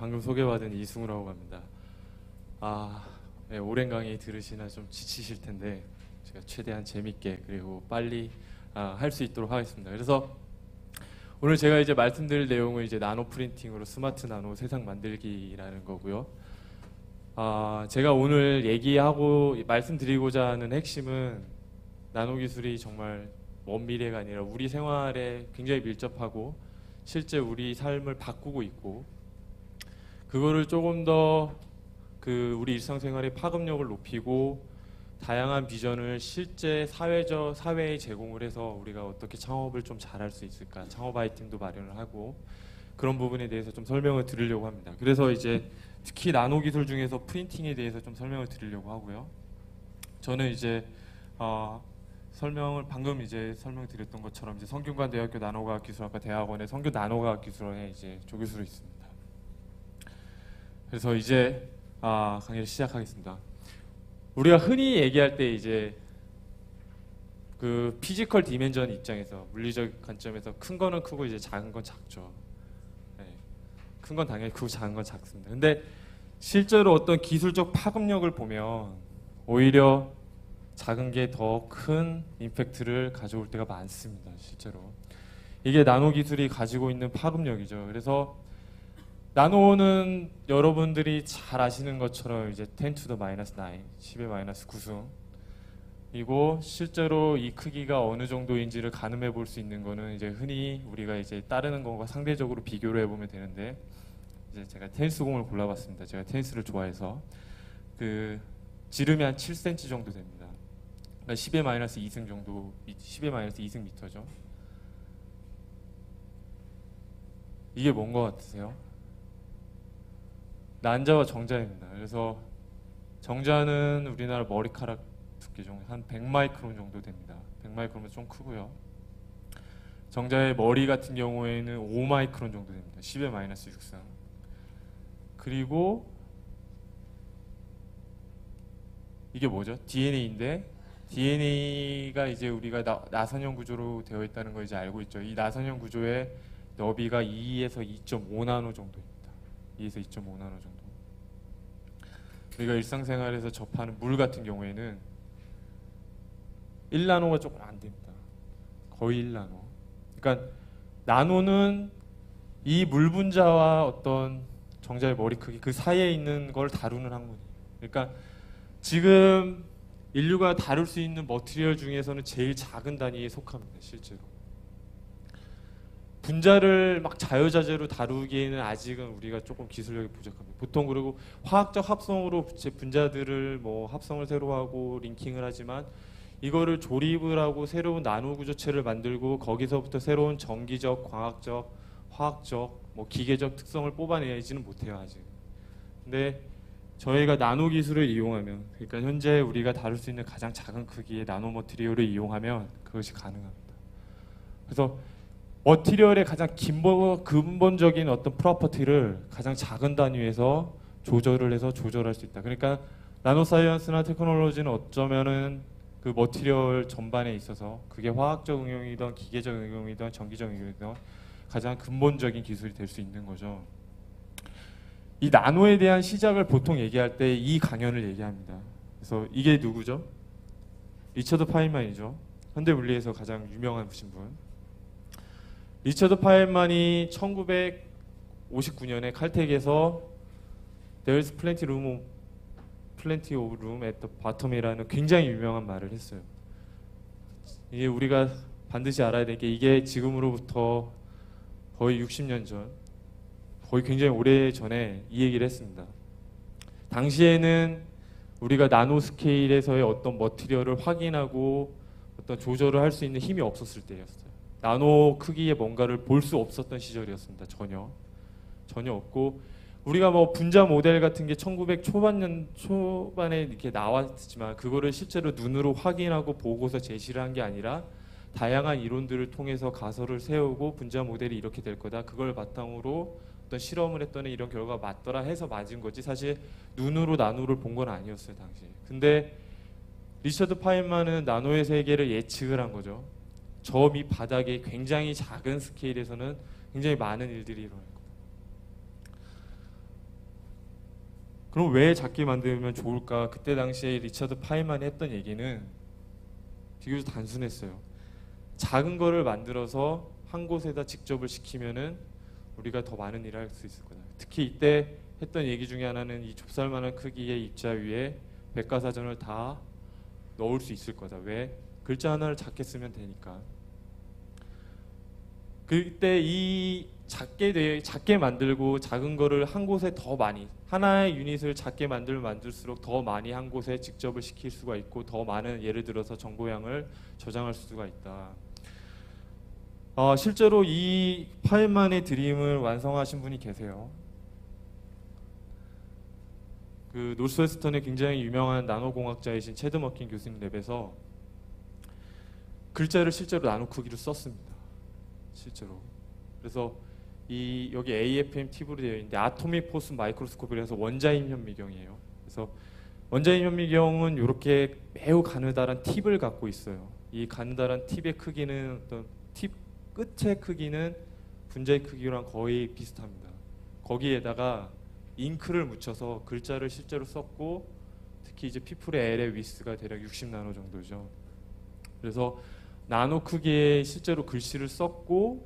방금 소개받은 이승우라고 합니다. 네, 오랜 강의 들으시나 좀 지치실 텐데 제가 최대한 재밌게 그리고 빨리 할 수 있도록 하겠습니다. 그래서 오늘 제가 이제 말씀드릴 내용은 이제 나노 프린팅으로 스마트 나노 세상 만들기라는 거고요. 제가 오늘 얘기하고 말씀드리고자 하는 핵심은 나노 기술이 정말 먼 미래가 아니라 우리 생활에 굉장히 밀접하고 실제 우리 삶을 바꾸고 있고, 그거를 조금 더 우리 일상생활의 파급력을 높이고 다양한 비전을 실제 사회에 제공을 해서 우리가 어떻게 창업을 좀 잘할 수 있을까, 창업 아이템도 마련을 하고 그런 부분에 대해서 좀 설명을 드리려고 합니다. 그래서 이제 특히 나노 기술 중에서 프린팅에 대해서 좀 설명을 드리려고 하고요. 저는 이제 방금 이제 설명드렸던 것처럼 이제 성균관대학교 나노과학기술학과 대학원의 성균 나노과학기술원에 이제 조교수로 있습니다. 그래서 이제 강의를 시작하겠습니다. 우리가 흔히 얘기할 때 이제 그 피지컬 디멘전 입장에서 물리적 관점에서 큰 거는 크고 이제 작은 건 작죠. 네. 큰 건 당연히 크고 작은 건 작습니다. 근데 실제로 어떤 기술적 파급력을 보면 오히려 작은 게 더 큰 임팩트를 가져올 때가 많습니다. 실제로 이게 나노 기술이 가지고 있는 파급력이죠. 그래서 나노는 여러분들이 잘 아시는 것처럼 이제 10 to the minus 9, 10의 마이너스 9승이고, 실제로 이 크기가 어느 정도인지를 가늠해 볼 수 있는 거는 이제 흔히 우리가 이제 따르는 것과 상대적으로 비교를 해보면 되는데, 이제 제가 테니스 공을 골라봤습니다. 제가 테니스를 좋아해서 지름이 한 7cm 정도 됩니다. 그러니까 10의 마이너스 2승 정도, 10의 마이너스 2승 미터죠. 이게 뭔 것 같으세요? 난자와 정자입니다. 그래서 정자는 우리나라 머리카락 두께 정도 한 100마이크론 정도 됩니다. 100마이크론은 좀 크고요. 정자의 머리 같은 경우에는 5마이크론 정도 됩니다. 10의 마이너스 6승. 그리고 이게 뭐죠? DNA인데, DNA가 이제 우리가 나선형 구조로 되어 있다는 걸 이제 알고 있죠. 이 나선형 구조의 너비가 2에서 2.5나노 정도입니다. 2에서 2.5나노 정도. 우리가 일상생활에서 접하는 물 같은 경우에는 1나노가 조금 안 됩니다. 거의 1나노. 그러니까 나노는 이 물 분자와 어떤 정자의 머리 크기 그 사이에 있는 걸 다루는 학문이에요. 그러니까 지금 인류가 다룰 수 있는 머티리얼 중에서는 제일 작은 단위에 속합니다. 실제로. 분자를 막 자유자재로 다루기에는 아직은 우리가 조금 기술력이 부족합니다. 보통 그리고 화학적 합성으로 분자들을 합성을 새로 하고 링킹을 하지만, 이거를 조립을 하고 새로운 나노 구조체를 만들고 거기서부터 새로운 전기적, 광학적, 화학적, 기계적 특성을 뽑아내지는 못해요 아직. 근데 저희가 나노 기술을 이용하면, 그러니까 현재 우리가 다룰 수 있는 가장 작은 크기의 나노 머티리얼을 이용하면 그것이 가능합니다. 그래서 머티리얼의 가장 근본적인 어떤 프로퍼티를 가장 작은 단위에서 조절을 해서 조절할 수 있다. 그러니까 나노사이언스나 테크놀로지는 어쩌면은 그 머티리얼 전반에 있어서 그게 화학적 응용이든 기계적 응용이든 전기적 응용이든 가장 근본적인 기술이 될 수 있는 거죠. 이 나노에 대한 시작을 보통 얘기할 때 이 강연을 얘기합니다. 그래서 이게 누구죠? 리처드 파인만이죠. 현대 물리에서 가장 유명하신 분. 리처드 파인만이 1959년에 칼텍에서 There's plenty of room at the bottom이라는 굉장히 유명한 말을 했어요. 이게 우리가 반드시 알아야 될 게, 이게 지금으로부터 거의 60년 전, 거의 굉장히 오래 전에 이 얘기를 했습니다. 당시에는 우리가 나노 스케일에서의 어떤 머티리얼을 확인하고 어떤 조절을 할 수 있는 힘이 없었을 때였어요. 나노 크기의 뭔가를 볼 수 없었던 시절이었습니다. 전혀 없고, 우리가 분자 모델 같은 게 1900 초반에 이렇게 나왔지만 그거를 실제로 눈으로 확인하고 보고서 제시를 한 게 아니라 다양한 이론들을 통해서 가설을 세우고 분자 모델이 이렇게 될 거다, 그걸 바탕으로 어떤 실험을 했더니 이런 결과가 맞더라 해서 맞은 거지, 사실 눈으로 나노를 본 건 아니었어요 당시. 근데 리처드 파인만은 나노의 세계를 예측을 한 거죠. 저 밑 바닥에 굉장히 작은 스케일에서는 굉장히 많은 일들이 일어날 거다. 그럼 왜 작게 만들면 좋을까? 그때 당시에 리처드 파인만이 했던 얘기는 비교적 단순했어요. 작은 거를 만들어서 한 곳에다 직접을 시키면은 우리가 더 많은 일을 할 수 있을 거다. 특히 이때 했던 얘기 중에 하나는 이 좁쌀만한 크기의 입자 위에 백과사전을 다 넣을 수 있을 거다. 왜? 글자 하나를 작게 쓰면 되니까. 그때 이 작게 만들고 작은 거를 한 곳에 더 많이, 하나의 유닛을 작게 만들면 만들수록 더 많이 한 곳에 직접을 시킬 수가 있고 더 많은, 예를 들어서 정보량을 저장할 수가 있다. 실제로 이 파인만의 드림을 완성하신 분이 계세요. 그 노스웨스턴의 굉장히 유명한 나노공학자이신 체드 머킨 교수님 랩에서 글자를 실제로 나노 크기로 썼습니다. 실제로. 그래서 이 여기 AFM 팁으로 되어 있는데 아토믹 포스 마이크로스코프를 해서 원자임 현미경이에요. 그래서 원자임 현미경은 이렇게 매우 가느다란 팁을 갖고 있어요. 이 가느다란 팁의 크기는 어떤 팁 끝의 크기는 분자의 크기랑 거의 비슷합니다. 거기에다가 잉크를 묻혀서 글자를 실제로 썼고 특히 이제 피플의 L의 위스가 대략 60나노 정도죠. 그래서 나노 크기의 실제로 글씨를 썼고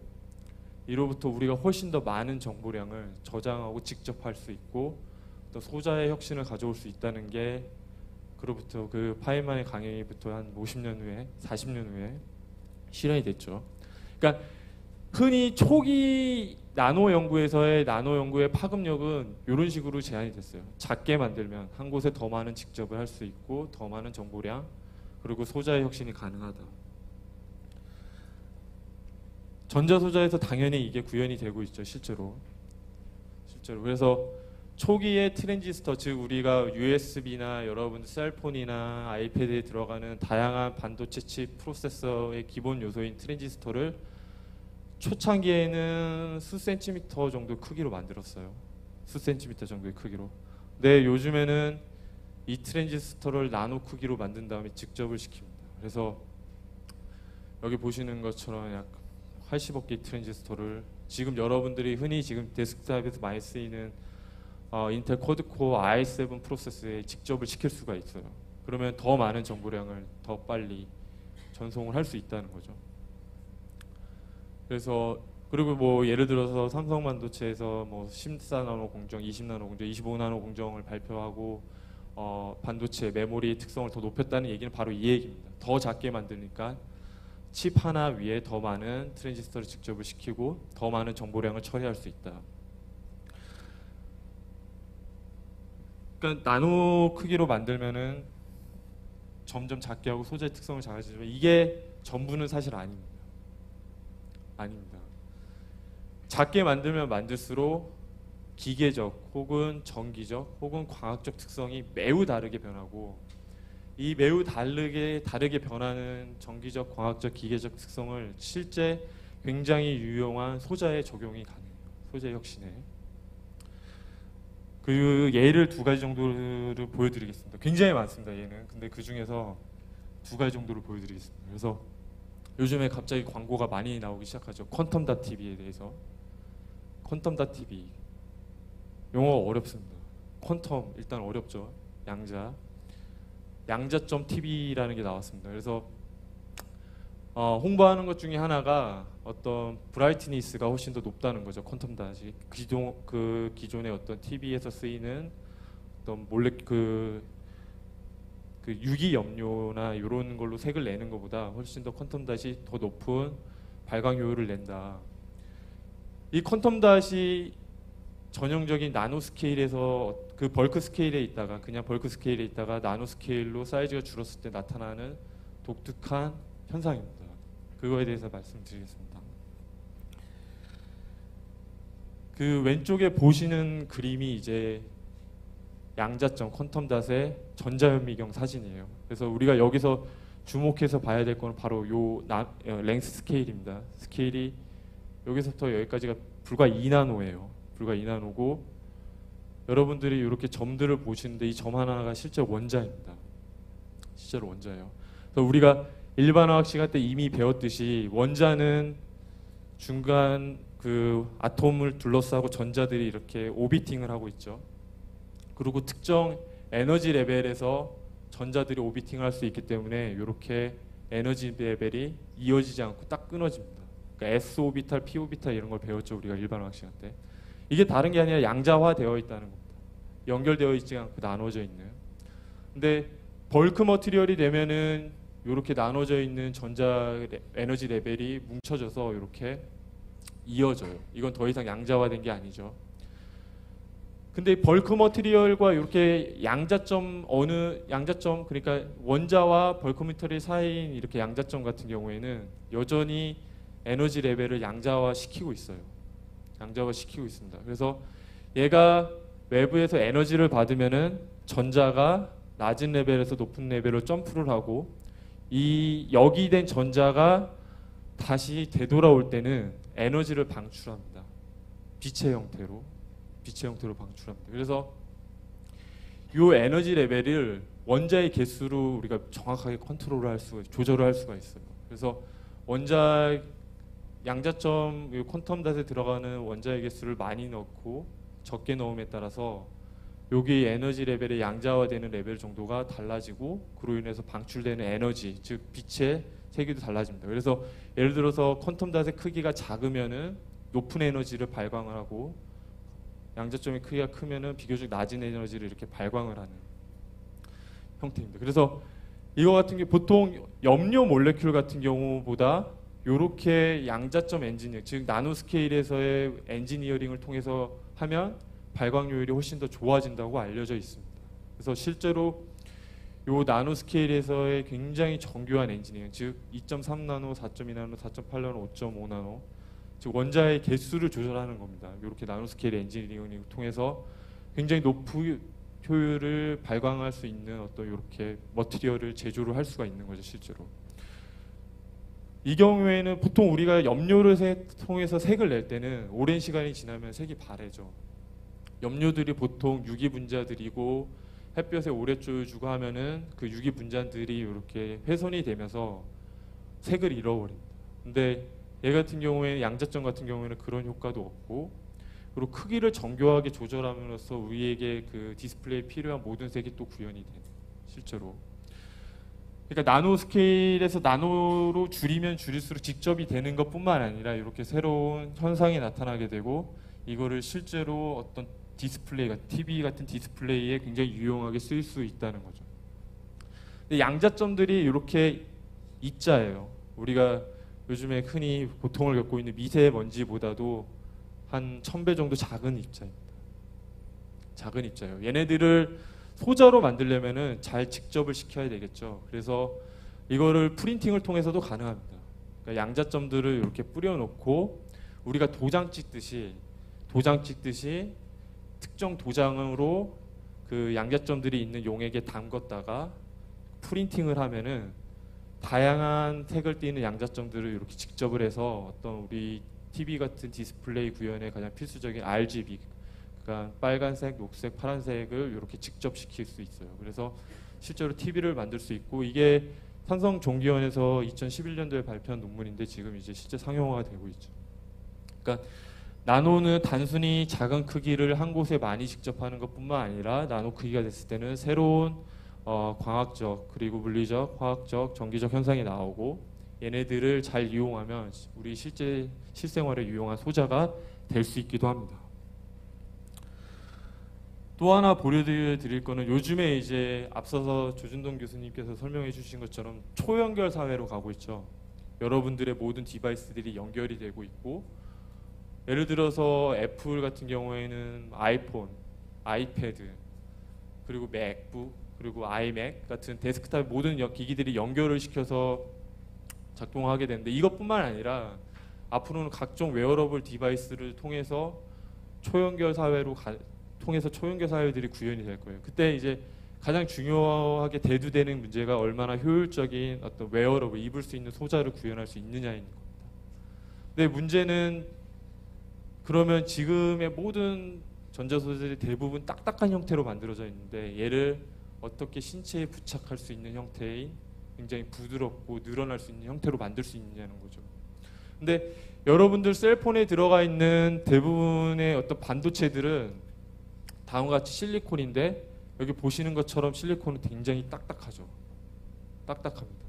이로부터 우리가 훨씬 더 많은 정보량을 저장하고 직접 할 수 있고 또 소자의 혁신을 가져올 수 있다는 게 그로부터 그 파인만의 강의부터 한 50년 후에 40년 후에 실현이 됐죠. 그러니까 흔히 초기 나노 연구에서의 나노 연구의 파급력은 이런 식으로 제한이 됐어요. 작게 만들면 한 곳에 더 많은 직접을 할 수 있고 더 많은 정보량 그리고 소자의 혁신이 가능하다. 전자소자에서 당연히 이게 구현이 되고 있죠. 실제로. 그래서 초기의 트랜지스터, 즉 우리가 USB나 여러분 셀폰이나 아이패드에 들어가는 다양한 반도체 칩 프로세서의 기본 요소인 트랜지스터를 초창기에는 수 센티미터 정도 크기로 만들었어요. 수 센티미터 정도의 크기로. 근데 요즘에는 이 트랜지스터를 나노 크기로 만든 다음에 직접을 시킵니다. 그래서 여기 보시는 것처럼 약 80억 개의 트랜지스터를 지금 여러분들이 흔히 지금 데스크탑에서 많이 쓰이는 인텔 쿼드코어 i7 프로세서에 직접을 시킬 수가 있어요. 그러면 더 많은 정보량을 더 빨리 전송을 할 수 있다는 거죠. 그래서 그리고 뭐 예를 들어서 삼성반도체에서 뭐 14나노 공정, 20나노 공정, 25나노 공정을 발표하고 반도체 메모리의 특성을 더 높였다는 얘기는 바로 이 얘기입니다. 더 작게 만드니까 칩 하나 위에 더 많은 트랜지스터를 직접을 시키고 더 많은 정보량을 처리할 수 있다. 그러니까 나노 크기로 만들면은 점점 작게 하고 소재의 특성을 작아지지만 이게 전부는 사실 아닙니다. 작게 만들면 만들수록 기계적 혹은 전기적 혹은 광학적 특성이 매우 다르게 변하고 이 매우 다르게 변하는 전기적, 광학적, 기계적 특성을 실제 굉장히 유용한 소자에 적용이 가능해요. 소재 혁신에. 그 예를 두 가지 정도를 보여드리겠습니다. 굉장히 많습니다. 얘는. 근데 그 중에서 두 가지 정도를 보여드리겠습니다. 그래서 요즘에 갑자기 광고가 많이 나오기 시작하죠. 퀀텀 닷 TV에 대해서. 퀀텀 닷 TV. 용어 어렵습니다. 퀀텀 일단 어렵죠. 양자점 TV라는 게 나왔습니다. 그래서 홍보하는 것 중에 하나가 어떤 브라이트니스가 훨씬 더 높다는 거죠. 퀀텀 닷이 기존의 어떤 TV에서 쓰이는 어떤 그 유기 염료나 이런 걸로 색을 내는 것보다 훨씬 더 퀀텀 닷이 더 높은 발광 효율을 낸다. 이 퀀텀 닷이 전형적인 나노 스케일에서 그 벌크 스케일에 있다가 그냥 벌크 스케일에 있다가 나노 스케일로 사이즈가 줄었을 때 나타나는 독특한 현상입니다. 그거에 대해서 말씀드리겠습니다. 그 왼쪽에 보시는 그림이 이제 양자점 퀀텀 닷의 전자현미경 사진이에요. 그래서 우리가 여기서 주목해서 봐야 될 거는 바로 요 랭스 스케일입니다. 스케일이 여기서부터 여기까지가 불과 2나노예요. 불과 2나노고 여러분들이 이렇게 점들을 보시는데 이 점 하나가 실제 원자입니다. 실제로 원자예요. 그래서 우리가 일반화학 시간 때 이미 배웠듯이 원자는 중간 그 아톰을 둘러싸고 전자들이 이렇게 오비팅을 하고 있죠. 그리고 특정 에너지 레벨에서 전자들이 오비팅을 할 수 있기 때문에 이렇게 에너지 레벨이 이어지지 않고 딱 끊어집니다. 그러니까 S 오비탈, P 오비탈 이런 걸 배웠죠, 우리가 일반 화학 시간 때. 이게 다른 게 아니라 양자화되어 있다는 겁니다. 연결되어 있지 않고 나눠져 있는. 근데 벌크 머티리얼이 되면은 이렇게 나눠져 있는 전자 에너지 레벨이 뭉쳐져서 이렇게 이어져요. 이건 더 이상 양자화된 게 아니죠. 근데 벌크 머티리얼과 이렇게 양자점 그러니까 원자와 벌크 머티리얼 사이인 이렇게 양자점 같은 경우에는 여전히 에너지 레벨을 양자화 시키고 있어요. 양자화 시키고 있습니다. 그래서 얘가 외부에서 에너지를 받으면은 전자가 낮은 레벨에서 높은 레벨로 점프를 하고 이 역이된 전자가 다시 되돌아올 때는 에너지를 방출합니다. 빛의 형태로 방출합니다. 그래서 이 에너지 레벨을 원자의 개수로 우리가 정확하게 조절을 할 수가 있어요. 그래서 양자점 퀀텀 닷에 들어가는 원자의 개수를 많이 넣고 적게 넣음에 따라서 여기 에너지 레벨의 양자화되는 레벨 정도가 달라지고 그로 인해서 방출되는 에너지, 즉 빛의 세기도 달라집니다. 그래서 예를 들어서 퀀텀 닷의 크기가 작으면은 높은 에너지를 발광을 하고 양자점의 크기가 크면은 비교적 낮은 에너지를 이렇게 발광을 하는 형태입니다. 그래서 이거 같은 게 보통 염료 몰레큘 같은 경우보다 이렇게 양자점 엔지니어, 즉 나노 스케일에서의 엔지니어링을 통해서 하면 발광 효율이 훨씬 더 좋아진다고 알려져 있습니다. 그래서 실제로 요 나노 스케일에서의 굉장히 정교한 엔지니어링, 즉 2.3나노, 4.2나노, 4.8나노, 5.5나노, 즉 원자의 개수를 조절하는 겁니다. 이렇게 나노 스케일 엔지니어링을 통해서 굉장히 높은 효율을 발광할 수 있는 어떤 이렇게 머티리얼을 제조를 할 수가 있는 거죠, 실제로. 이 경우에는 보통 우리가 염료를 통해서 색을 낼 때는 오랜 시간이 지나면 색이 바래져. 염료들이 보통 유기분자들이고 햇볕에 오래 쪼여주고 하면은 그 유기분자들이 이렇게 훼손이 되면서 색을 잃어버립니다. 근데 얘 같은 경우에는 양자점 같은 경우에는 그런 효과도 없고 그리고 크기를 정교하게 조절함으로써 우리에게 그 디스플레이에 필요한 모든 색이 또 구현이 돼요. 실제로. 그러니까 나노 스케일에서 나노로 줄이면 줄일수록 직접이 되는 것뿐만 아니라 이렇게 새로운 현상이 나타나게 되고 이거를 실제로 어떤 디스플레이가 TV 같은 디스플레이에 굉장히 유용하게 쓰일 수 있다는 거죠. 근데 양자점들이 이렇게 입자예요. 우리가 요즘에 흔히 고통을 겪고 있는 미세먼지보다도 한 1000배 정도 작은 입자입니다. 작은 입자예요. 얘네들을 소자로 만들려면은 잘 직접을 시켜야 되겠죠. 그래서 이거를 프린팅을 통해서도 가능합니다. 그러니까 양자점들을 이렇게 뿌려놓고 우리가 도장 찍듯이 특정 도장으로 그 양자점들이 있는 용액에 담궜다가 프린팅을 하면은 다양한 색을 띠는 양자점들을 이렇게 직접을 해서 어떤 우리 TV 같은 디스플레이 구현에 가장 필수적인 RGB, 그러니까 빨간색, 녹색, 파란색을 이렇게 직접 시킬 수 있어요. 그래서 실제로 TV를 만들 수 있고 이게 삼성종기원에서 2011년도에 발표한 논문인데 지금 이제 실제 상용화가 되고 있죠. 그러니까 나노는 단순히 작은 크기를 한 곳에 많이 직접하는 것뿐만 아니라 나노 크기가 됐을 때는 새로운 광학적 그리고 물리적, 화학적, 전기적 현상이 나오고 얘네들을 잘 이용하면 우리 실생활에 유용한 소자가 될 수 있기도 합니다. 또 하나 보여드릴 거는 요즘에 이제 앞서서 조준동 교수님께서 설명해 주신 것처럼 초연결 사회로 가고 있죠. 여러분들의 모든 디바이스들이 연결이 되고 있고 예를 들어서 애플 같은 경우에는 아이폰, 아이패드, 그리고 맥북, 그리고 아이맥 같은 데스크탑 모든 기기들이 연결을 시켜서 작동하게 되는데 이것뿐만 아니라 앞으로는 각종 웨어러블 디바이스를 통해서 초연결 사회들이 구현이 될 거예요. 그때 이제 가장 중요하게 대두되는 문제가 얼마나 효율적인 어떤 웨어러블, 입을 수 있는 소자를 구현할 수 있느냐인 겁니다. 근데 문제는 그러면 지금의 모든 전자소재들이 대부분 딱딱한 형태로 만들어져 있는데 얘를 어떻게 신체에 부착할 수 있는 형태인 굉장히 부드럽고 늘어날 수 있는 형태로 만들 수 있느냐는 거죠. 근데 여러분들 셀폰에 들어가 있는 대부분의 어떤 반도체들은 다음과 같이 실리콘인데 여기 보시는 것처럼 실리콘은 굉장히 딱딱하죠. 딱딱합니다.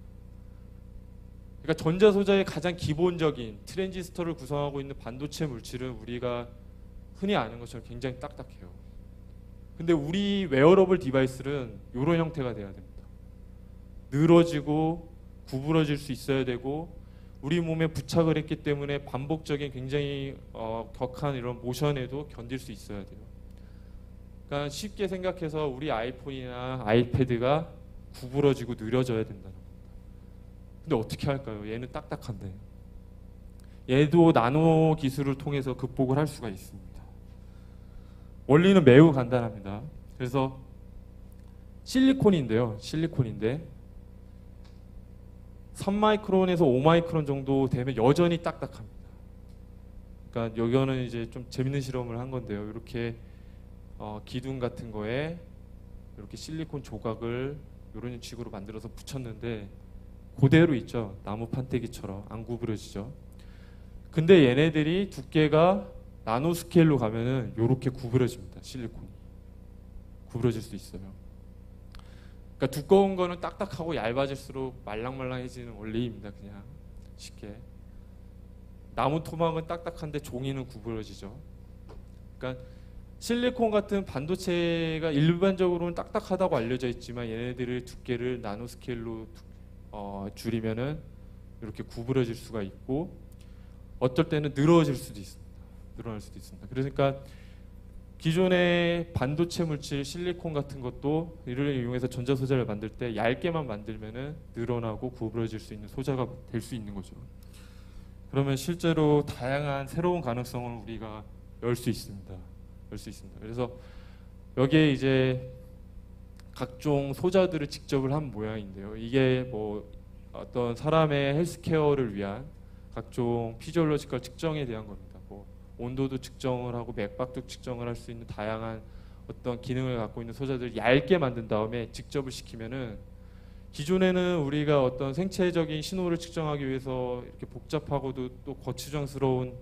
그러니까 전자소자의 가장 기본적인 트랜지스터를 구성하고 있는 반도체 물질은 우리가 흔히 아는 것처럼 굉장히 딱딱해요. 근데 우리 웨어러블 디바이스는 이런 형태가 돼야 됩니다. 늘어지고 구부러질 수 있어야 되고 우리 몸에 부착을 했기 때문에 반복적인 굉장히 격한 이런 모션에도 견딜 수 있어야 돼요. 그러니까 쉽게 생각해서 우리 아이폰이나 아이패드가 구부러지고 느려져야 된다는 겁니다. 근데 어떻게 할까요? 얘는 딱딱한데. 얘도 나노 기술을 통해서 극복을 할 수가 있습니다. 원리는 매우 간단합니다. 그래서 실리콘인데요. 실리콘인데 3마이크론에서 5마이크론 정도 되면 여전히 딱딱합니다. 그러니까 여기는 이제 좀 재밌는 실험을 한 건데요. 이렇게 기둥 같은 거에 이렇게 실리콘 조각을 이런 식으로 만들어서 붙였는데 그대로 있죠. 나무 판때기처럼 안 구부러지죠. 근데 얘네들이 두께가 나노 스케일로 가면은 이렇게 구부러집니다. 실리콘이 구부러질 수 있어요. 그러니까 두꺼운 거는 딱딱하고 얇아질수록 말랑말랑해지는 원리입니다. 그냥 쉽게. 나무 토막은 딱딱한데 종이는 구부러지죠. 그러니까 실리콘 같은 반도체가 일반적으로는 딱딱하다고 알려져 있지만 얘네들의 두께를 나노 스케일로 줄이면은 이렇게 구부러질 수가 있고 어떨 때는 늘어질 수도 있습니다. 늘어날 수도 있습니다. 그러니까 기존의 반도체 물질 실리콘 같은 것도 이를 이용해서 전자 소자를 만들 때 얇게만 만들면은 늘어나고 구부러질 수 있는 소자가 될 수 있는 거죠. 그러면 실제로 다양한 새로운 가능성을 우리가 열 수 있습니다. 열 수 있습니다. 그래서 여기에 이제 각종 소자들을 직접을 한 모양인데요. 이게 뭐 어떤 사람의 헬스케어를 위한 각종 피지올로지컬 측정에 대한 겁니다. 뭐 온도도 측정을 하고 맥박도 측정을 할 수 있는 다양한 어떤 기능을 갖고 있는 소자들을 얇게 만든 다음에 직접을 시키면은 기존에는 우리가 어떤 생체적인 신호를 측정하기 위해서 이렇게 복잡하고도 또 거추장스러운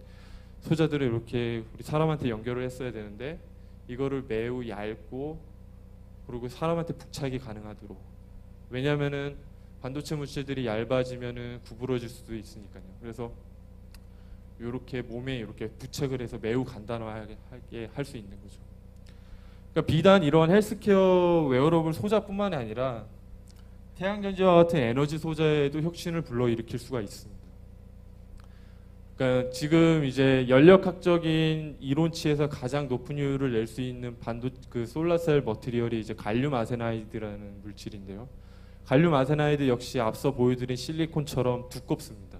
소자들을 이렇게 우리 사람한테 연결을 했어야 되는데 이거를 매우 얇고 그리고 사람한테 부착이 가능하도록 왜냐하면은 반도체 물질들이 얇아지면은 구부러질 수도 있으니까요. 그래서 이렇게 몸에 이렇게 부착을 해서 매우 간단하게 할 수 있는 거죠. 그러니까 비단 이런 헬스케어 웨어러블 소자뿐만이 아니라 태양전지와 같은 에너지 소자에도 혁신을 불러일으킬 수가 있습니다. 그러니까 지금 이제 연력학적인 이론치에서 가장 높은 효율을 낼 수 있는 그 솔라셀 머티리얼이 이제 갈륨 아세나이드라는 물질인데요. 갈륨 아세나이드 역시 앞서 보여드린 실리콘처럼 두껍습니다.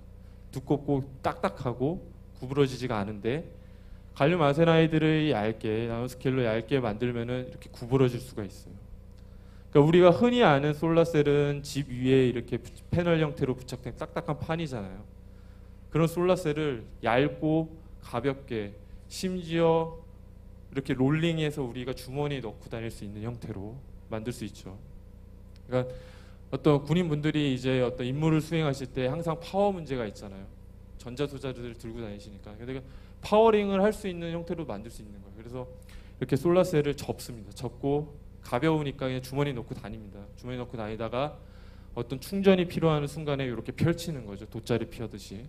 두껍고 딱딱하고 구부러지지가 않은데 갈륨 아세나이드를 얇게 나노스케일로 얇게 만들면은 이렇게 구부러질 수가 있어요. 그러니까 우리가 흔히 아는 솔라셀은 집 위에 이렇게 패널 형태로 부착된 딱딱한 판이잖아요. 그런 솔라셀을 얇고 가볍게 심지어 이렇게 롤링해서 우리가 주머니에 넣고 다닐 수 있는 형태로 만들 수 있죠. 그러니까 어떤 군인분들이 이제 어떤 임무를 수행하실 때 항상 파워 문제가 있잖아요. 전자소자들을 들고 다니시니까. 그러니까 파워링을 할 수 있는 형태로 만들 수 있는 거예요. 그래서 이렇게 솔라셀을 접습니다. 접고 가벼우니까 그냥 주머니에 넣고 다닙니다. 주머니에 넣고 다니다가 어떤 충전이 필요한 순간에 이렇게 펼치는 거죠. 돗자리 펴듯이.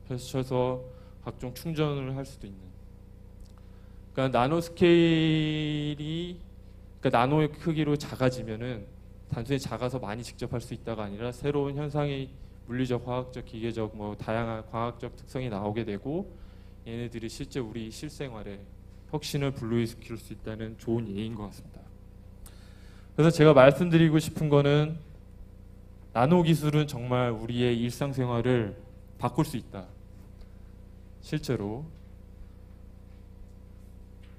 펼쳐서 각종 충전을 할 수도 있는. 그러니까 나노 스케일이 그러니까 나노의 크기로 작아지면은 단순히 작아서 많이 직접 할 수 있다가 아니라 새로운 현상이 물리적, 화학적, 기계적 뭐 다양한 과학적 특성이 나오게 되고 얘네들이 실제 우리 실생활에 혁신을 불러일으킬 수 있다는 좋은 예인 것 같습니다. 그래서 제가 말씀드리고 싶은 거는 나노 기술은 정말 우리의 일상생활을 바꿀 수 있다. 실제로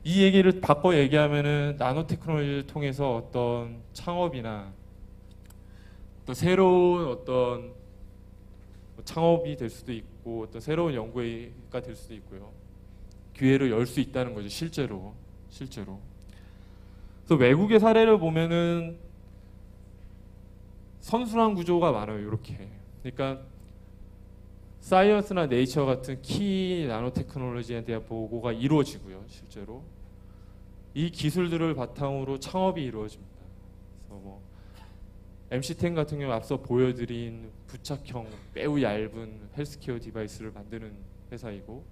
이 얘기를 바꿔 얘기하면은 나노 테크놀로지를 통해서 어떤 창업이나 또 새로운 어떤 창업이 될 수도 있고 어떤 새로운 연구가 될 수도 있고요. 기회를 열 수 있다는 거죠. 실제로. 그래서 외국의 사례를 보면은 선순환 구조가 많아요. 이렇게. 그러니까 사이언스나 네이처 같은 키 나노 테크놀로지에 대한 보고가 이루어지고요. 실제로. 이 기술들을 바탕으로 창업이 이루어집니다. 그래서 뭐 MC10 같은 경우 앞서 보여드린 부착형 매우 얇은 헬스케어 디바이스를 만드는 회사이고,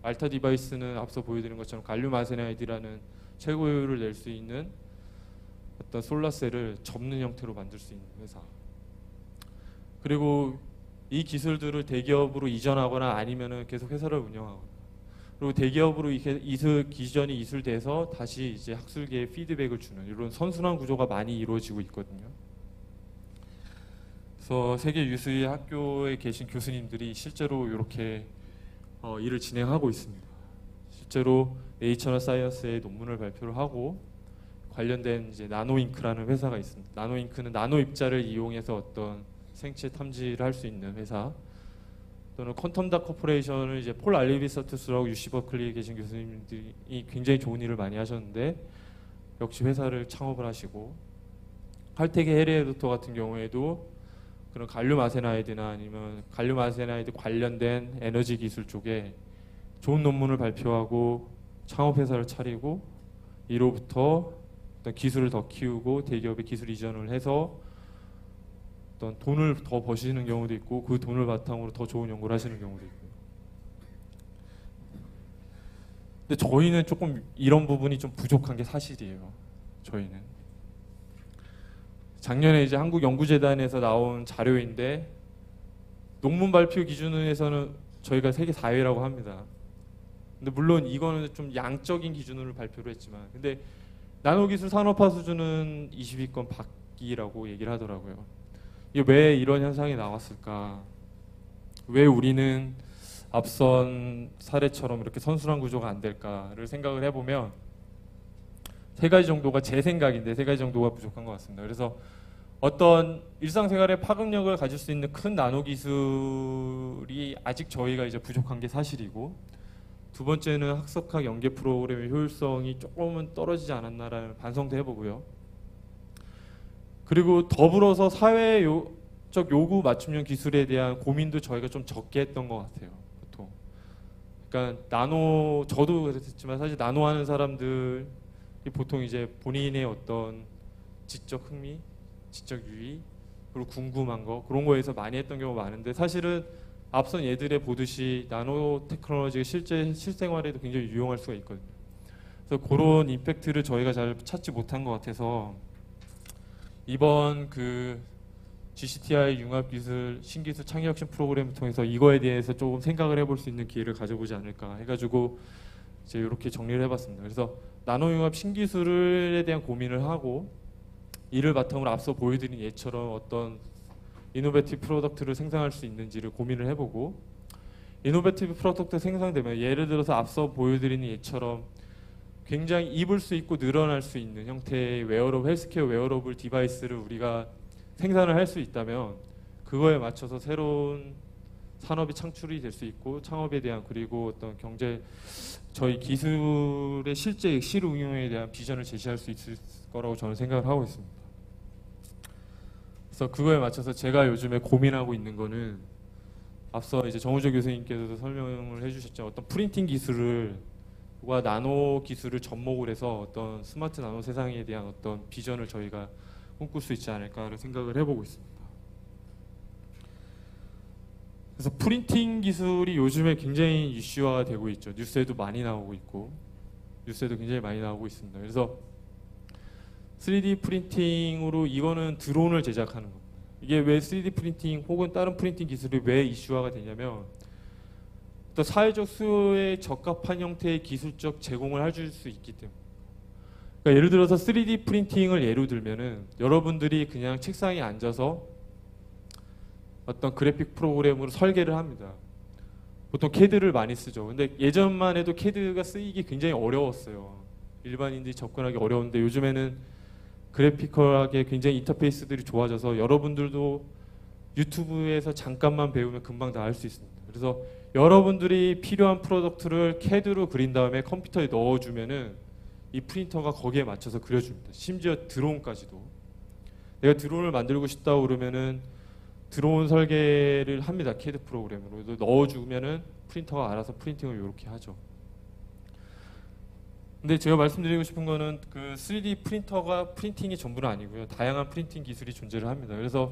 알타 디바이스는 앞서 보여드린 것처럼 갈륨 아세나이드라는 최고 효율을 낼 수 있는 어떤 솔라셀을 접는 형태로 만들 수 있는 회사. 그리고 이 기술들을 대기업으로 이전하거나 아니면은 계속 회사를 운영하거나, 그리고 대기업으로 기전이 이술돼서 다시 이제 학술계에 피드백을 주는 이런 선순환 구조가 많이 이루어지고 있거든요. 그래서 세계 유수의 학교에 계신 교수님들이 실제로 이렇게 일을 진행하고 있습니다. 실제로 네이처널 사이언스에 논문을 발표를 하고, 관련된 이제 나노잉크라는 회사가 있습니다. 나노잉크는 나노 입자를 이용해서 어떤 생체 탐지를 할 수 있는 회사, 또는 퀀텀닷 코퍼레이션을 이제 폴 알리비서투스라고 UC 버클리에 계신 교수님들이 굉장히 좋은 일을 많이 하셨는데 역시 회사를 창업을 하시고, 칼텍의 헤리에도터 같은 경우에도 그런 갈륨 아세나이드나 아니면 갈륨 아세나이드 관련된 에너지 기술 쪽에 좋은 논문을 발표하고 창업 회사를 차리고, 이로부터 어떤 기술을 더 키우고 대기업의 기술 이전을 해서 어떤 돈을 더 버시는 경우도 있고, 그 돈을 바탕으로 더 좋은 연구를 하시는 경우도 있고요. 근데 저희는 조금 이런 부분이 좀 부족한 게 사실이에요. 저희는 작년에 이제 한국연구재단에서 나온 자료인데, 논문 발표 기준에서는 저희가 세계 4위라고 합니다. 근데 물론 이거는 좀 양적인 기준으로 발표를 했지만, 근데 나노기술 산업화 수준은 20위권 밖이라고 얘기를 하더라고요. 이게 왜 이런 현상이 나왔을까? 왜 우리는 앞선 사례처럼 이렇게 선순환 구조가 안 될까를 생각을 해보면, 세 가지 정도가 제 생각인데 세 가지 정도가 부족한 것 같습니다. 그래서 어떤 일상생활에 파급력을 가질 수 있는 큰 나노 기술이 아직 저희가 이제 부족한 게 사실이고, 두 번째는 학습학 연계 프로그램의 효율성이 조금은 떨어지지 않았나라는 반성도 해보고요. 그리고 더불어서 사회적 요구 맞춤형 기술에 대한 고민도 저희가 좀 적게 했던 것 같아요. 보통. 그러니까 저도 그랬지만 사실 나노 하는 사람들이 보통 이제 본인의 어떤 지적 흥미, 지적 유의, 그리고 궁금한 거, 그런 거에서 많이 했던 경우가 많은데, 사실은 앞선 예들에 보듯이 나노 테크놀로지가 실생활에도 굉장히 유용할 수가 있거든요. 그래서 그런 임팩트를 저희가 잘 찾지 못한 것 같아서, 이번 그 GCTI 융합기술 신기술 창의혁신 프로그램을 통해서 이거에 대해서 조금 생각을 해볼 수 있는 기회를 가져보지 않을까 해가지고 이제 이렇게 정리를 해봤습니다. 그래서 나노융합 신기술에 대한 고민을 하고, 이를 바탕으로 앞서 보여드린 예처럼 어떤 이노베티브 프로덕트를 생산할 수 있는지를 고민을 해보고, 이노베티브 프로덕트 생산되면 예를 들어서 앞서 보여드린 예처럼 굉장히 입을 수 있고 늘어날 수 있는 형태의 웨어러블, 헬스케어 웨어러블 디바이스를 우리가 생산을 할 수 있다면, 그거에 맞춰서 새로운 산업이 창출이 될 수 있고, 창업에 대한, 그리고 어떤 저희 기술의 실제 실응용에 대한 비전을 제시할 수 있을 거라고 저는 생각을 하고 있습니다. 그래서 그거에 맞춰서 제가 요즘에 고민하고 있는 거는, 앞서 이제 정우조 교수님께서도 설명을 해주셨죠. 어떤 프린팅 기술과 나노 기술을 접목을 해서 어떤 스마트 나노 세상에 대한 어떤 비전을 저희가 꿈꿀 수 있지 않을까를 생각을 해보고 있습니다. 그래서 프린팅 기술이 요즘에 굉장히 이슈화가 되고 있죠. 뉴스에도 많이 나오고 있고, 뉴스에도 굉장히 많이 나오고 있습니다. 그래서 3D 프린팅으로 이거는 드론을 제작하는 겁니다. 이게 왜 3D 프린팅 혹은 다른 프린팅 기술이 왜 이슈화가 되냐면, 또 사회적 수요에 적합한 형태의 기술적 제공을 해줄 수 있기 때문에. 그러니까 예를 들어서 3D 프린팅을 예로 들면은, 여러분들이 그냥 책상에 앉아서 어떤 그래픽 프로그램으로 설계를 합니다. 보통 CAD를 많이 쓰죠. 근데 예전만 해도 CAD가 쓰이기 굉장히 어려웠어요. 일반인들이 접근하기 어려운데, 요즘에는 그래피컬하게 굉장히 인터페이스들이 좋아져서 여러분들도 유튜브에서 잠깐만 배우면 금방 다 할 수 있습니다. 그래서 여러분들이 필요한 프로덕트를 CAD로 그린 다음에 컴퓨터에 넣어주면은 이 프린터가 거기에 맞춰서 그려줍니다. 심지어 드론까지도. 내가 드론을 만들고 싶다고 그러면은 드론 설계를 합니다. CAD 프로그램으로 넣어주면은 프린터가 알아서 프린팅을 이렇게 하죠. 근데 제가 말씀드리고 싶은 거는 그 3D 프린터가 프린팅이 전부는 아니고요. 다양한 프린팅 기술이 존재를 합니다. 그래서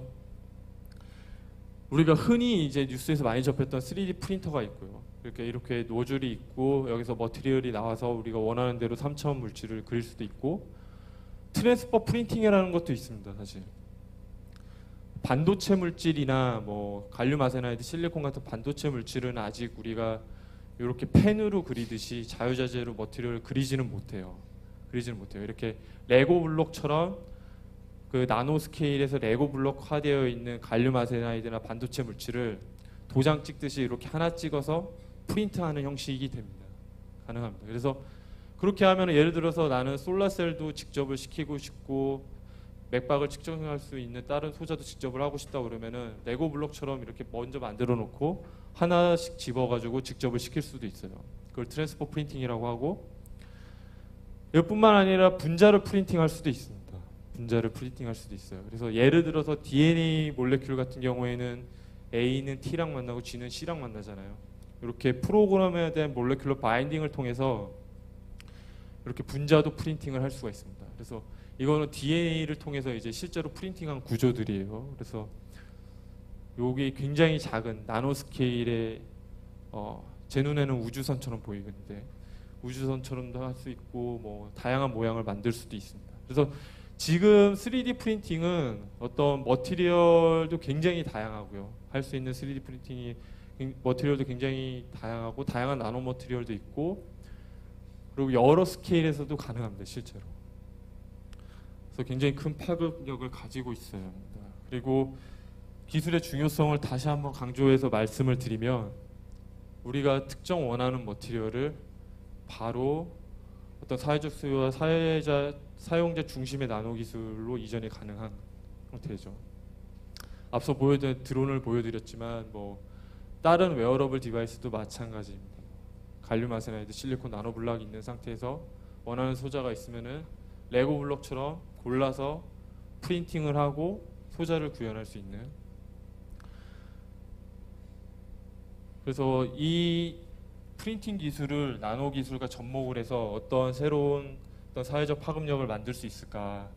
우리가 흔히 이제 뉴스에서 많이 접했던 3D 프린터가 있고요. 이렇게 노즐이 있고 여기서 머티리얼이 나와서 우리가 원하는 대로 3차원 물질을 그릴 수도 있고, 트랜스퍼 프린팅이라는 것도 있습니다. 사실 반도체 물질이나 뭐 갈륨 아세나이드, 실리콘 같은 반도체 물질은 아직 우리가 이렇게 펜으로 그리듯이 자유자재로 머티리얼을 그리지는 못해요. 이렇게 레고 블록처럼 그 나노 스케일에서 레고 블록화되어 있는 갈륨 아세나이드나 반도체 물질을 도장 찍듯이 이렇게 하나 찍어서 프린트하는 형식이 됩니다. 가능합니다. 그래서 그렇게 하면 예를 들어서 나는 솔라셀도 직접을 시키고 싶고 맥박을 측정할 수 있는 다른 소자도 직접을 하고 싶다 그러면은 레고 블록처럼 이렇게 먼저 만들어 놓고 하나씩 집어가지고 직접을 시킬 수도 있어요. 그걸 트랜스퍼 프린팅이라고 하고, 이뿐만 아니라 분자를 프린팅할 수도 있습니다. 그래서 예를 들어서 DNA 몰레큘 같은 경우에는 A는 T랑 만나고 G는 C랑 만나잖아요. 이렇게 프로그램에 대한 몰레큘러 바인딩을 통해서 이렇게 분자도 프린팅을 할 수가 있습니다. 그래서 이거는 DNA를 통해서 이제 실제로 프린팅한 구조들이에요. 그래서 요게 굉장히 작은 나노 스케일의 제 눈에는 우주선처럼 보이는데 우주선처럼도 할 수 있고 뭐 다양한 모양을 만들 수도 있습니다. 그래서 지금 3D 프린팅은 어떤 머티리얼도 굉장히 다양하고요. 할 수 있는 3D 프린팅이 머티리얼도 굉장히 다양하고 다양한 나노 머티리얼도 있고, 그리고 여러 스케일에서도 가능합니다. 실제로. 그래서 굉장히 큰 파급력을 가지고 있어요. 그리고 기술의 중요성을 다시 한번 강조해서 말씀을 드리면, 우리가 특정 원하는 머티리얼을 바로 어떤 사회적 수요와 사용자 중심의 나노 기술로 이전이 가능한 형태죠. 앞서 드론을 보여드렸지만 뭐 다른 웨어러블 디바이스도 마찬가지입니다. 갈륨 아세나이드, 실리콘 나노 블록이 있는 상태에서 원하는 소자가 있으면은 레고 블록처럼 골라서 프린팅을 하고 소자를 구현할 수 있는. 그래서 이 프린팅 기술을 나노 기술과 접목을 해서 어떤 새로운 어떤 사회적 파급력을 만들 수 있을까?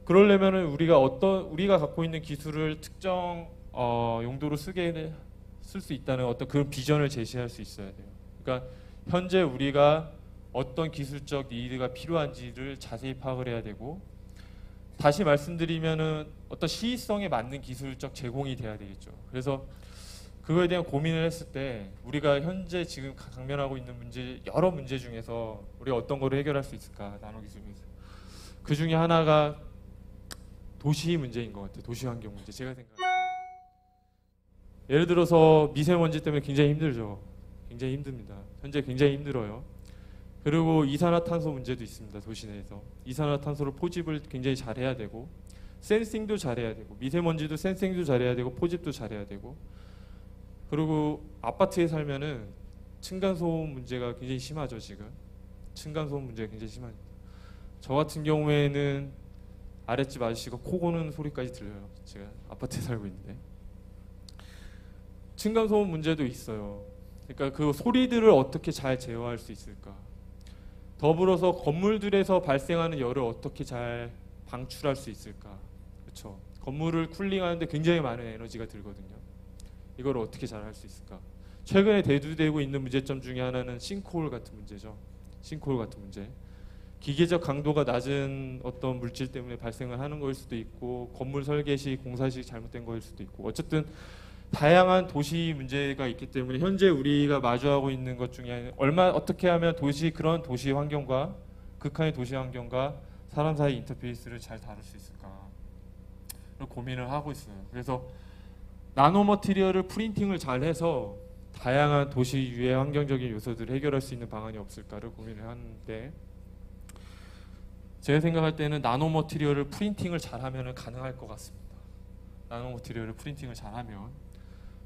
그러려면은 우리가 갖고 있는 기술을 특정 용도로 쓸 수 있다는 어떤 그런 비전을 제시할 수 있어야 돼요. 그러니까 현재 우리가 어떤 기술적 니드가 필요한지를 자세히 파악을 해야 되고, 다시 말씀드리면은 어떤 시의성에 맞는 기술적 제공이 돼야 되겠죠. 그래서 그거에 대한 고민을 했을 때 우리가 현재 지금 당면하고 있는 여러 문제 중에서 우리가 어떤 거를 해결할 수 있을까? 나노 기술에서. 그 중에 하나가 도시 문제인 것 같아요. 도시 환경 문제. 제가 생각할 때. 예를 들어서 미세먼지 때문에 굉장히 힘들죠. 굉장히 힘듭니다. 현재 굉장히 힘들어요. 그리고 이산화탄소 문제도 있습니다. 도시 내에서. 이산화탄소를 포집을 굉장히 잘해야 되고, 센싱도 잘해야 되고, 미세먼지도 센싱도 잘해야 되고, 포집도 잘해야 되고, 그리고 아파트에 살면은 층간소음 문제가 굉장히 심하죠. 지금 층간소음 문제가 굉장히 심합니다. 저 같은 경우에는 아랫집 아저씨가 코 고는 소리까지 들려요. 제가 아파트에 살고 있는데 층간소음 문제도 있어요. 그러니까 그 소리들을 어떻게 잘 제어할 수 있을까? 더불어서 건물들에서 발생하는 열을 어떻게 잘 방출할 수 있을까? 그렇죠. 건물을 쿨링하는데 굉장히 많은 에너지가 들거든요. 이걸 어떻게 잘 할 수 있을까? 최근에 대두되고 있는 문제점 중에 하나는 싱크홀 같은 문제죠. 싱크홀 같은 문제. 기계적 강도가 낮은 어떤 물질 때문에 발생을 하는 거일 수도 있고, 건물 설계 시 공사 시 잘못된 거일 수도 있고, 어쨌든 다양한 도시 문제가 있기 때문에 현재 우리가 마주하고 있는 것 중에 어떻게 하면 그런 도시 환경과 극한의 도시 환경과 사람 사이 인터페이스를 잘 다룰 수 있을까 고민을 하고 있어요. 그래서 나노 머티리얼을 프린팅을 잘 해서 다양한 도시 유해 환경적인 요소들을 해결할 수 있는 방안이 없을까를 고민을 하는데, 제가 생각할 때는 나노 머티리얼을 프린팅을 잘하면 가능할 것 같습니다. 나노 머티리얼을 프린팅을 잘하면.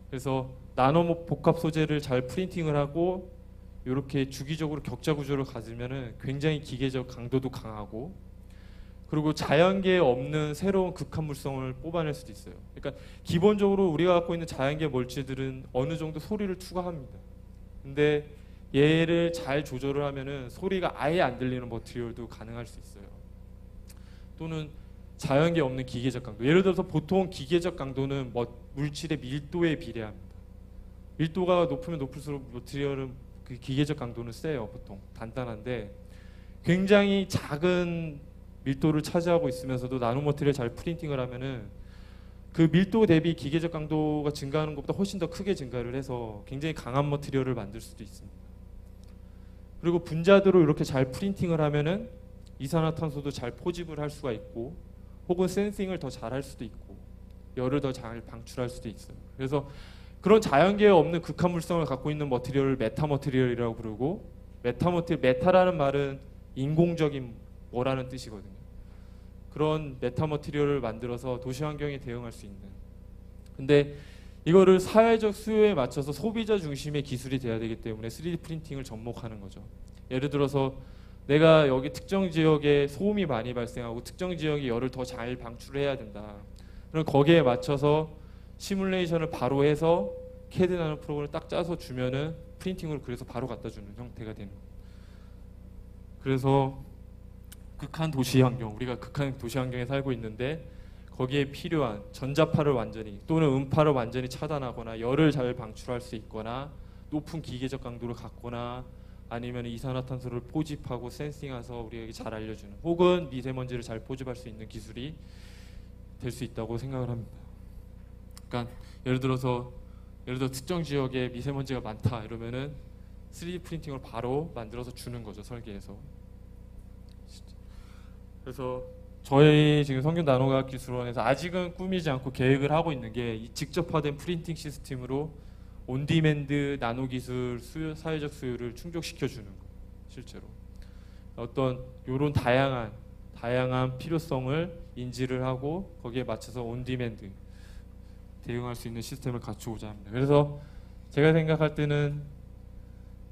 그래서 나노 복합 소재를 잘 프린팅을 하고 이렇게 주기적으로 격자 구조를 가지면은 굉장히 기계적 강도도 강하고, 그리고 자연계에 없는 새로운 극한 물성을 뽑아낼 수도 있어요. 그러니까 기본적으로 우리가 갖고 있는 자연계 물질들은 어느 정도 소리를 투과합니다. 근데 얘를 잘 조절을 하면은 소리가 아예 안 들리는 머티리얼도 가능할 수 있어요. 또는 자연계 없는 기계적 강도. 예를 들어서 보통 기계적 강도는 물질의 밀도에 비례합니다. 밀도가 높으면 높을수록 머티리얼은 그 기계적 강도는 세요. 보통 단단한데 굉장히 작은 밀도를 차지하고 있으면서도 나노 머티리얼 잘 프린팅을 하면은 그 밀도 대비 기계적 강도가 증가하는 것보다 훨씬 더 크게 증가를 해서 굉장히 강한 머티리얼을 만들 수도 있습니다. 그리고 분자들을 이렇게 잘 프린팅을 하면은 이산화탄소도 잘 포집을 할 수가 있고 혹은 센싱을 더 잘 할 수도 있고 열을 더 잘 방출할 수도 있어요. 그래서 그런 자연계에 없는 극한 물성을 갖고 있는 머티리얼을 메타 머티리얼이라고 부르고 메타라는 말은 인공적인 뭐라는 뜻이거든요. 그런 메타 머티리얼을 만들어서 도시 환경에 대응할 수 있는. 근데 이거를 사회적 수요에 맞춰서 소비자 중심의 기술이 돼야 되기 때문에 3D 프린팅을 접목하는 거죠. 예를 들어서 내가 여기 특정 지역에 소음이 많이 발생하고 특정 지역이 열을 더 잘 방출해야 된다. 그럼 거기에 맞춰서 시뮬레이션을 바로 해서 CAD 나노 프로그램을 딱 짜서 주면은 프린팅으로 그래서 바로 갖다 주는 형태가 되는. 그래서 극한 도시 환경, 우리가 극한 도시 환경에 살고 있는데 거기에 필요한 전자파를 완전히 또는 음파를 완전히 차단하거나 열을 잘 방출할 수 있거나 높은 기계적 강도를 갖거나 아니면 이산화탄소를 포집하고 센싱해서 우리에게 잘 알려주는 혹은 미세먼지를 잘 포집할 수 있는 기술이 될 수 있다고 생각을 합니다. 그러니까 예를 들어 특정 지역에 미세먼지가 많다 이러면은 3D 프린팅을 바로 만들어서 주는 거죠, 설계해서. 그래서 저희 지금 성균나노과학기술원에서 아직은 꾸미지 않고 계획을 하고 있는 게 이 직접화된 프린팅 시스템으로 온디맨드 나노 기술 사회적 수요를 충족시켜 주는 거예요. 실제로 어떤 이런 다양한 필요성을 인지를 하고 거기에 맞춰서 온디맨드 대응할 수 있는 시스템을 갖추고자 합니다. 그래서 제가 생각할 때는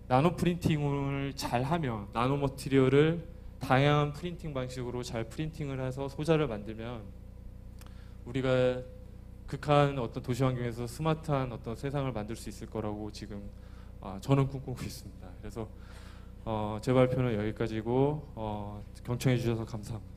나노 프린팅을 잘 하면 나노 머티리얼을 다양한 프린팅 방식으로 잘 프린팅을 해서 소자를 만들면 우리가 극한 어떤 도시 환경에서 스마트한 어떤 세상을 만들 수 있을 거라고 지금 저는 꿈꾸고 있습니다. 그래서 제 발표는 여기까지고 경청해 주셔서 감사합니다.